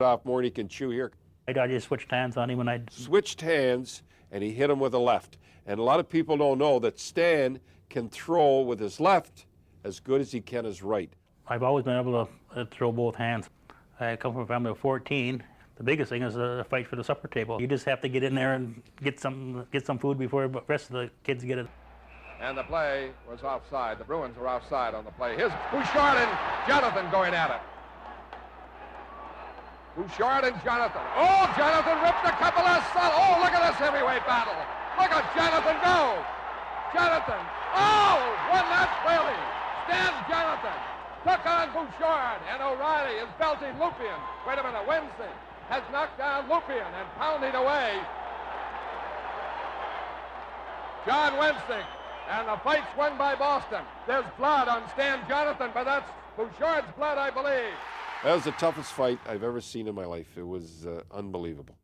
Off more than he can chew here. I just switched hands on him when I switched hands, and he hit him with a left. And a lot of people don't know that Stan can throw with his left as good as he can his right. I've always been able to throw both hands. I come from a family of 14. The biggest thing is the fight for the supper table. You just have to get in there and get some food before the rest of the kids get it. And the play was offside. The Bruins were offside on the play. Here's Bouchard and Jonathan going at it. Bouchard and Jonathan. Oh, Jonathan ripped a couple of... Oh, look at this heavyweight battle. Look at Jonathan go. Jonathan. Oh, won that clearly. Stan Jonathan took on Bouchard, and O'Reilly is belting Lupien. Wait a minute, Wednesday has knocked down Lupien and pounding away John Wednesday. And the fight's won by Boston. There's blood on Stan Jonathan, but that's Bouchard's blood, I believe. That was the toughest fight I've ever seen in my life. It was unbelievable.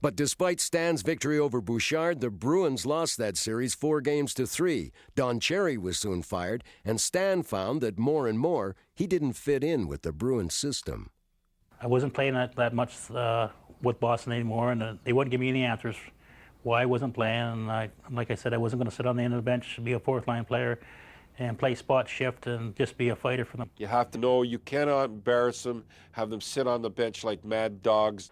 But despite Stan's victory over Bouchard, the Bruins lost that series 4-3. Don Cherry was soon fired, and Stan found that more and more he didn't fit in with the Bruins system. I wasn't playing that much with Boston anymore, and they wouldn't give me any answers why I wasn't playing. And like I said, I wasn't going to sit on the end of the bench, be a fourth-line player, and play spot shift and just be a fighter for them. You have to know you cannot embarrass them, have them sit on the bench like mad dogs.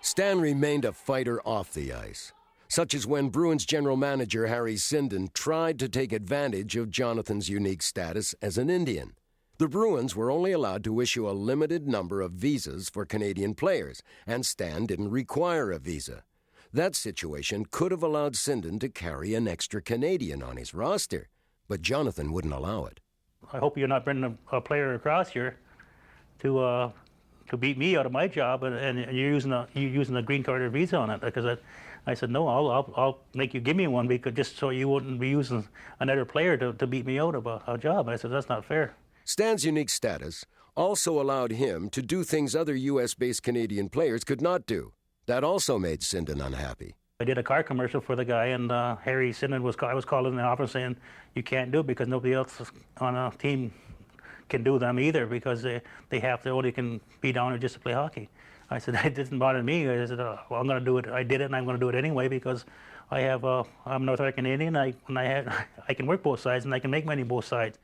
Stan remained a fighter off the ice, such as when Bruins general manager Harry Sinden tried to take advantage of Jonathan's unique status as an Indian. The Bruins were only allowed to issue a limited number of visas for Canadian players, and Stan didn't require a visa. That situation could have allowed Sinden to carry an extra Canadian on his roster, but Jonathan wouldn't allow it. I hope you're not bringing a player across here to beat me out of my job, and you're using a green card or visa on it. Because I said no, I'll make you give me one, because just so you wouldn't be using another player to beat me out of a job. I said that's not fair. Stan's unique status also allowed him to do things other U.S.-based Canadian players could not do. That also made Sinden unhappy. I did a car commercial for the guy, and Harry Sinden I was calling in the office saying, you can't do it because nobody else on a team can do them either, because they have to only can be down there just to play hockey. I said, it didn't bother me. I said, well, I'm going to do it. I did it, and I'm going to do it anyway, because I'm North American Canadian, and I can work both sides, and I can make money both sides.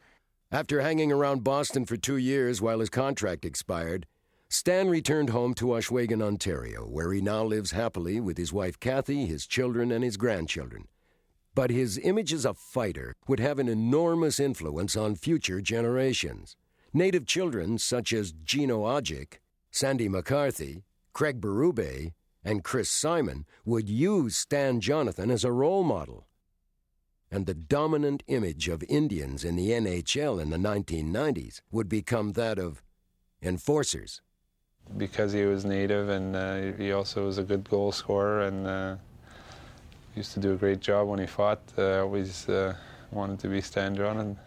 After hanging around Boston for 2 years while his contract expired, Stan returned home to Ohsweken, Ontario, where he now lives happily with his wife Kathy, his children, and his grandchildren. But his image as a fighter would have an enormous influence on future generations. Native children such as Gino Odjick, Sandy McCarthy, Craig Berube, and Chris Simon would use Stan Jonathan as a role model. And the dominant image of Indians in the NHL in the 1990s would become that of enforcers. Because he was native, and he also was a good goal scorer, and used to do a great job when he fought. I always wanted to be Stan Jonathan.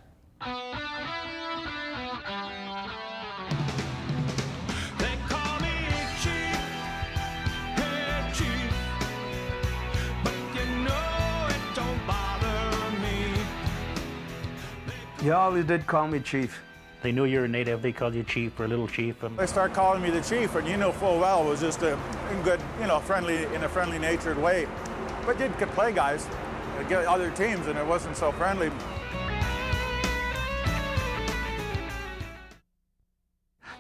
Yeah, always did call me Chief. They knew you were native, they called you Chief or Little Chief. They start calling me the Chief, and you know full well it was just in a friendly natured way. But you could play guys, get other teams, and it wasn't so friendly.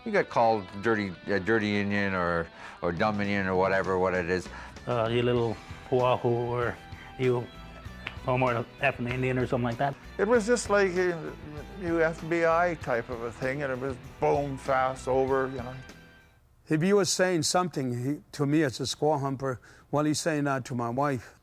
You get called dirty Indian or dumb Indian or whatever what it is. You little Oahu, or you Homo effing Indian or something like that. It was just like a FBI type of a thing, and it was boom, fast, over, If he was saying something to me as a squaw humper, well, he's saying that to my wife.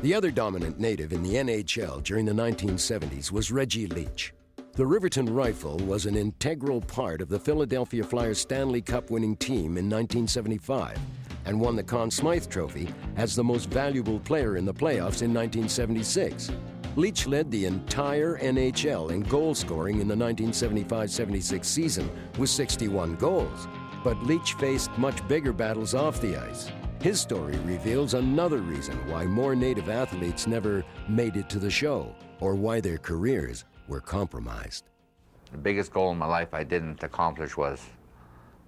The other dominant native in the NHL during the 1970s was Reggie Leach. The Riverton Rifle was an integral part of the Philadelphia Flyers Stanley Cup winning team in 1975 and won the Conn Smythe Trophy as the most valuable player in the playoffs in 1976. Leach led the entire NHL in goal scoring in the 1975-76 season with 61 goals. But Leach faced much bigger battles off the ice. His story reveals another reason why more native athletes never made it to the show, or why their careers were compromised. The biggest goal in my life I didn't accomplish was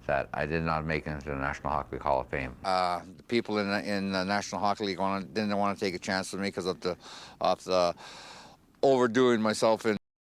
that I did not make it into the National Hockey League Hall of Fame. The people in the National Hockey League didn't want to take a chance with me because of the overdoing myself in